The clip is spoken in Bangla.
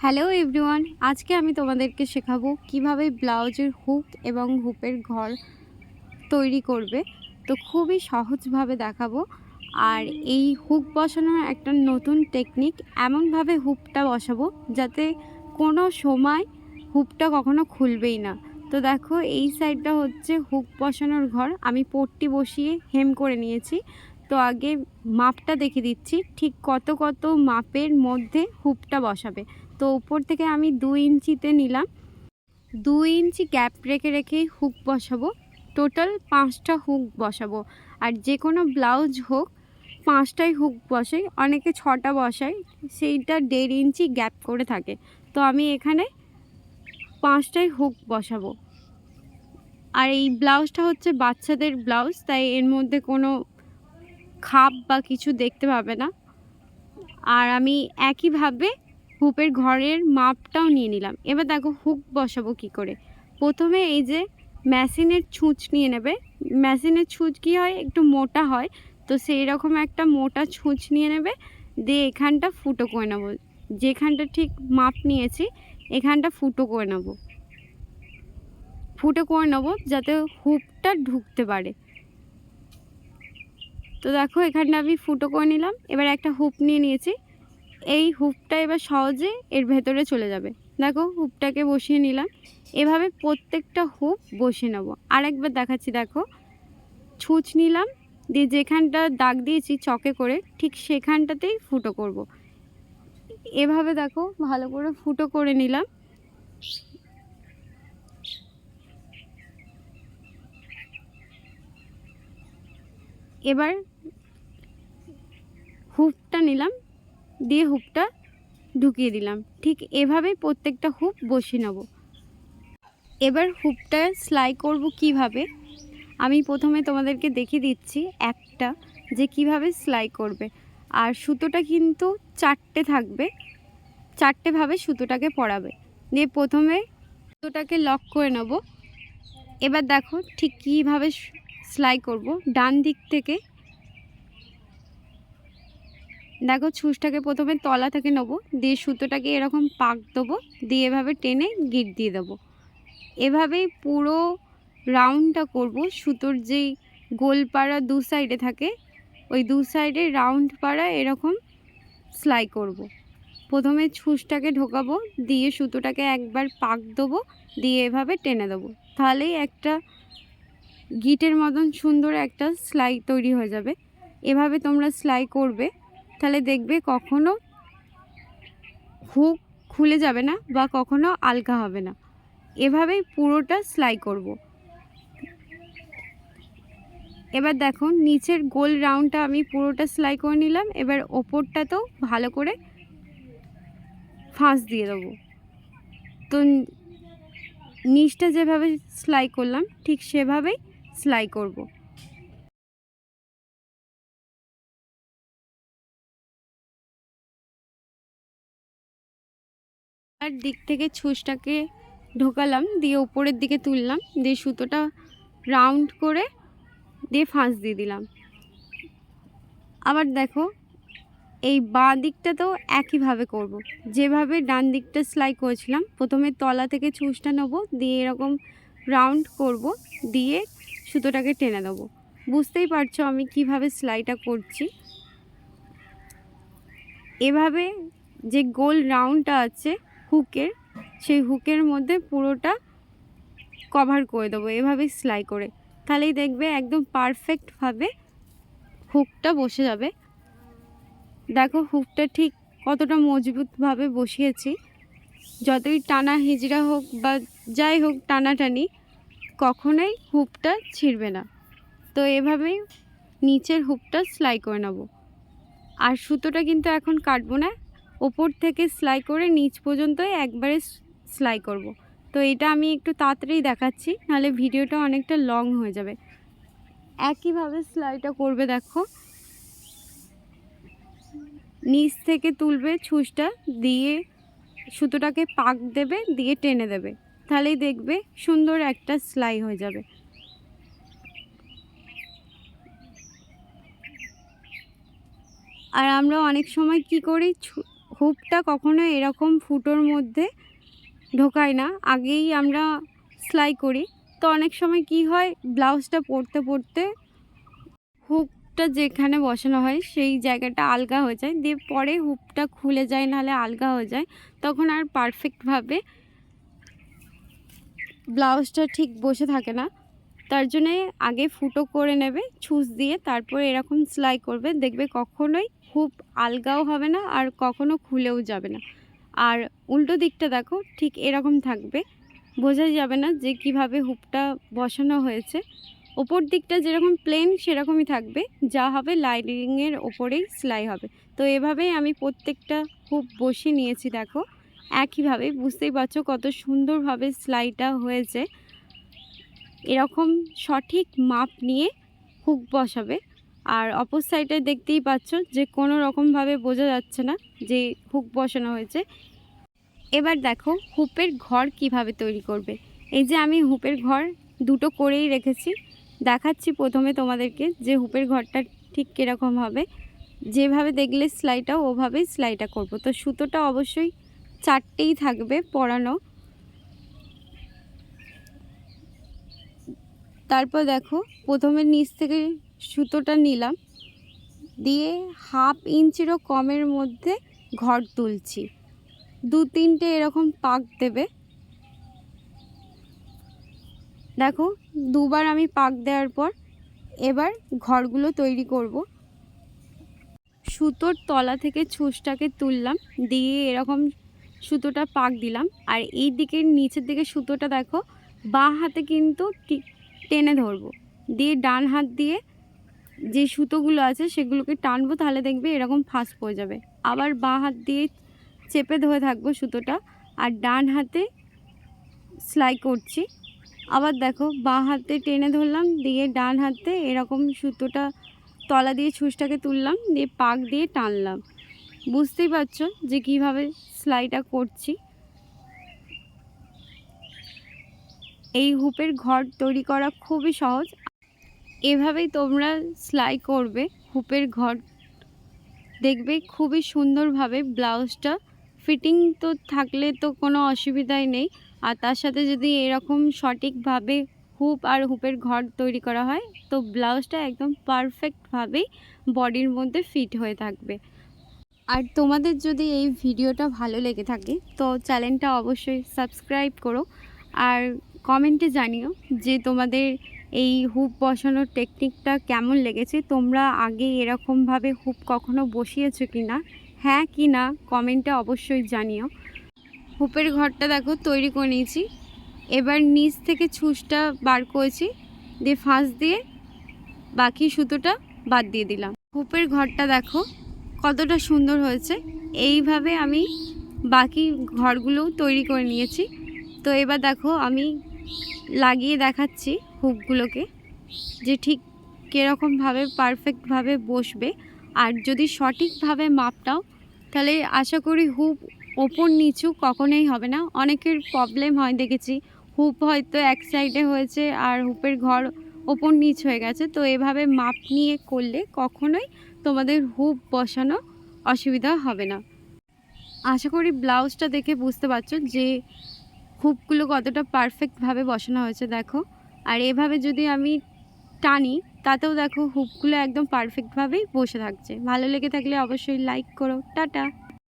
হ্যালো এভরিওয়ান, আজকে আমি তোমাদেরকে শেখাবো কিভাবে ব্লাউজের হুক এবং হুপের ঘর তৈরি করবে। তো খুবই সহজভাবে দেখাবো। আর এই হুক বসানোর একটা নতুন টেকনিক, এমনভাবে হুকটা বসাবো যাতে কোনো সময় হুকটা কখনো খুলবেই না। তো দেখো, এই সাইডটা হচ্ছে হুক বসানোর ঘর। আমি পট্টি বসিয়ে হেম করে নিয়েছি। তো আগে মাপটা দেখিয়ে দিচ্ছি, ঠিক কত কত মাপের মধ্যে হুকটা বসাবে। তো উপর থেকে আমি 2 ইঞ্চিতে নিলাম, 2 ইঞ্চি গ্যাপ রেখে রেখেই হুক বসাবো। টোটাল 5টা হুক বসাবো। আর যে কোনো ব্লাউজ হোক 5টাই হুক বসাই, অনেকে 6টা বসায়, সেইটা 1.5 ইঞ্চি গ্যাপ করে থাকে। তো আমি এখানে 5টাই হুক বসাবো। আর এই ব্লাউজটা হচ্ছে বাচ্চাদের ব্লাউজ, তাই এর মধ্যে কোনো খাপ বা কিছু দেখতে পাবে না। আর আমি একইভাবে হুপের ঘরের মাপটাও নিয়ে নিলাম। এবার দেখো হুক বসাবো কি করে। প্রথমে এই যে মেশিনের ছুঁচ নিয়ে নেবে। মেশিনের ছুঁচ কী হয়, একটু মোটা হয়, তো সেই রকম একটা মোটা ছুঁচ নিয়ে নেবে। দিয়ে এখানটা ফুটো করে নেবো, যেখানটা ঠিক মাপ নিয়েছি এখানটা ফুটো করে নেবো। ফুটো করে নেবো যাতে হুপটা ঢুকতে পারে। তো দেখো এখানটা আমি ফুটো করে নিলাম। এবার একটা হুপ নিয়ে নিয়েছি, এই হুপটা এবার সহজে এর ভেতরে চলে যাবে। দেখো হুপটাকে বসিয়ে নিলাম। এভাবে প্রত্যেকটা হুপ বসিয়ে নেব। আরেকবার দেখাচ্ছি, দেখো ছুঁচ নিলাম, দিয়ে যেখানটা দাগ দিয়েছি চকে করে ঠিক সেখানটাতেই ফুটো করব। এভাবে দেখো ভালো করে ফুটো করে নিলাম। এবার হুপটা নিলাম, দিয়ে হুপটা ঢুকিয়ে দিলাম। ঠিক এভাবেই প্রত্যেকটা হুপ বসিয়ে নেব। এবার হুপটা সেলাই করব কিভাবে, আমি প্রথমে তোমাদেরকে দেখিয়ে দিচ্ছি একটা, যে কিভাবে সেলাই করবে। আর সুতোটা কিন্তু 4টে থাকবে, 4টেভাবে সুতোটাকে পরাবে। দিয়ে প্রথমে সুতোটাকে লক করে নেব। এবার দেখো ঠিক কীভাবে সেলাই করব। ডান দিক থেকে দেখো ছুঁচটাকে প্রথমে তলা থেকে নেব, দিয়ে সুতোটাকে এরকম পাক দেবো, দিয়ে এভাবে টেনে গিট দিয়ে দেবো। এভাবেই পুরো রাউন্ডটা করব। সুতোর যেই গোলপাড়া দু সাইডে থাকে, ওই দু সাইডে রাউন্ড পাড়া এরকম সেলাই করব। প্রথমে ছুঁচটাকে ঢোকাবো, দিয়ে সুতোটাকে একবার পাক দেবো, দিয়ে এভাবে টেনে দেবো। তাহলেই একটা গিটের মতন সুন্দর একটা সেলাই তৈরি হয়ে যাবে। এভাবে তোমরা সেলাই করবে, তাহলে দেখবে কখনো হুক খুলে যাবে না বা কখনো আলগা হবে না। এভাবেই পুরোটা সেলাই করব। এবার দেখো নিচের গোল রাউন্ডটা আমি পুরোটা সেলাই করে নিলাম। এবার ওপরটাতেও ভালো করে ফাঁস দিয়ে দেবো। তো নিচটা যেভাবে সেলাই করলাম ঠিক সেভাবেই সেলাই করব। আর দিক থেকে ছুঁচটাকে ঢোকালাম, দিয়ে উপরের দিকে তুললাম, দিয়ে সুতোটা রাউন্ড করে দিয়ে ফাঁস দিয়ে দিলাম। আবার দেখো এই বাঁ দিকটাতেও একইভাবে করব। যেভাবে ডান দিকটা সেলাই করেছিলাম, প্রথমে তলা থেকে ছুঁচটা নেবো, দিয়ে এরকম রাউন্ড করব, দিয়ে সুতোটাকে টেনে দেবো। বুঝতেই পারছো আমি কিভাবে সেলাইটা করছি। এভাবে যে গোল রাউন্ডটা আছে হুকের, সেই হুকের মধ্যে পুরোটা কভার করে দেবো এভাবে সেলাই করে। তাহলেই দেখবে একদম পারফেক্টভাবে হুকটা বসে যাবে। দেখো হুকটা ঠিক কতটা মজবুতভাবে বসিয়েছি। যতই টানা হিজড়া হোক বা যাই হোক টানাটানি, কখনোই হুকটা ছিঁড়বে না। তো এভাবেই নিচের হুকটা সেলাই করে নেব। আর সুতোটা কিন্তু এখন কাটবো না, ওপর থেকে সেলাই করে নিচ পর্যন্তই একবারে সেলাই করব। তো এটা আমি একটু তাড়াতাড়ি দেখাচ্ছি, নাহলে ভিডিওটা অনেকটা লং হয়ে যাবে। একইভাবে সেলাইটা করবে। দেখো নিচ থেকে তুলবে ছুঁচটা, দিয়ে সুতোটাকে পাক দেবে, দিয়ে টেনে দেবে, তাহলেই দেখবে সুন্দর একটা সেলাই হয়ে যাবে। আর আমরা অনেক সময় কি করি, হুপটা কখনো এরকম ফুটোর মধ্যে ঢোকাই না, আগেই আমরা সেলাই করি। তো অনেক সময় কি হয়, ব্লাউজটা পরতে পরতে হুকটা যেখানে বসানো হয় সেই জায়গাটা আলগা হয়ে যায়, দিয়ে পরে হুকটা খুলে যায়, নাহলে আলগা হয়ে যায়, তখন আর পারফেক্টভাবে ব্লাউজটা ঠিক বসে থাকে না। তার জন্যে আগে ফুটো করে নেবে ছুঁচ দিয়ে, তারপরে এরকম সেলাই করবে, দেখবে কখনোই হুপ আলগাও হবে না আর কখনো খুলেও যাবে না। আর উল্টো দিকটা দেখো, ঠিক এরকম থাকবে, বোঝাই যাবে না যে কিভাবে হুপটা বসানো হয়েছে। ওপর দিকটা যেরকম প্লেন সেরকমই থাকবে, যা হবে লাইনিংয়ের ওপরেই সেলাই হবে। তো এভাবেই আমি প্রত্যেকটা হুপ বসিয়ে নিয়েছি, দেখো একইভাবে, বুঝতেই পারছো কত সুন্দরভাবে সেলাইটা হয়েছে। এরকম সঠিক মাপ নিয়ে হুক বসাবে। আর অপর সাইডে দেখতেই পাচ্ছ যে কোনো রকমভাবে বোঝা যাচ্ছে না যে হুক বসানো হয়েছে। এবার দেখো হুপের ঘর কিভাবে তৈরি করবে। এই যে আমি হুপের ঘর দুটো করেই রেখেছি, দেখাচ্ছি প্রথমে তোমাদেরকে যে হুপের ঘরটা ঠিক কীরকম হবে। যেভাবে দেখলে সেলাইটা ওভাবেই সেলাইটা করব। তো সুতোটা অবশ্যই 4টেই থাকবে পরানো। তারপর দেখো প্রথমে নিচ থেকে সুতোটা নিলাম, দিয়ে 1/2 ইঞ্চিরও কমের মধ্যে ঘর তুলছি। 2-3টে এরকম পাক দেবে। দেখো দুবার আমি পাক দেওয়ার পর এবার ঘরগুলো তৈরি করব। সুতোর তলা থেকে ছুঁচটাকে তুললাম, দিয়ে এরকম সুতোটা পাক দিলাম। আর এই দিকের নিচের দিকে সুতোটা দেখো বাঁ হাতে কিন্তু টেনে ধরবো, দিয়ে ডান হাত দিয়ে যে সুতোগুলো আছে সেগুলোকে টানবো, তাহলে দেখবে এরকম ফাঁস পড়ে যাবে। আবার বাঁ হাত দিয়ে চেপে ধরে থাকবো সুতোটা, আর ডান হাতে সেলাই করছি। আবার দেখো বাঁ হাতে টেনে ধরলাম, দিয়ে ডান হাতে এরকম সুতোটা তলা দিয়ে ছুঁচটাকে তুললাম, দিয়ে পাক দিয়ে টানলাম। বুঝতেই পারছো যে কিভাবে সেলাইটা করছি। এই হুপের ঘর তৈরি করা খুবই সহজ, এভাবেই তোমরা সেলাই করবে হুপের ঘর, দেখবে খুবই সুন্দরভাবে ব্লাউজটা ফিটিং তো থাকলে তো কোনো অসুবিধাই নেই। আর তার সাথে যদি এরকম সঠিকভাবে হুপ আর হুপের ঘর তৈরি করা হয়, তো ব্লাউজটা একদম পারফেক্টভাবেই বডির মধ্যে ফিট হয়ে থাকবে। আর তোমাদের যদি এই ভিডিওটা ভালো লেগে থাকে তো চ্যানেলটা অবশ্যই সাবস্ক্রাইব করো, আর কমেন্টে জানিও যে তোমাদের এই হুপ বসানোর টেকনিকটা কেমন লেগেছে। তোমরা আগে এরকমভাবে হুপ কখনো বসিয়েছো কি না, হ্যাঁ কি না কমেন্টে অবশ্যই জানিও। হুপের ঘরটা দেখো তৈরি করে নিয়েছি। এবার নিচ থেকে ছুঁচটা বার করেছি, দিয়ে ফাঁস দিয়ে বাকি সুতোটা বাদ দিয়ে দিলাম। হুপের ঘরটা দেখো কতটা সুন্দর হয়েছে। এইভাবে আমি বাকি ঘরগুলোও তৈরি করে নিয়েছি। তো এবার দেখো আমি লাগিয়ে দেখাচ্ছি হুকগুলোকে যে ঠিক কীরকমভাবে পারফেক্টভাবে বসবে। আর যদি সঠিকভাবে মাপ নাও তাহলে আশা করি হুপ ওপর নিচু কখনোই হবে না। অনেকের প্রবলেম হয় দেখেছি, হুপ হয়তো এক সাইডে হয়েছে আর হুপের ঘর ওপর নিচ হয়ে গেছে। তো এভাবে মাপ নিয়ে করলে কখনোই তোমাদের হুপ বসানো অসুবিধা হবে না। আশা করি ব্লাউজটা দেখে বুঝতে পারছো যে হুপগুলো কতটা পারফেক্টভাবে বসানো হয়েছে দেখো। আর এভাবে যদি আমি টানি তাতেও দেখো হুপগুলো একদম পারফেক্টভাবেই বসে থাকছে। ভালো লেগে থাকলে অবশ্যই লাইক করো। টাটা।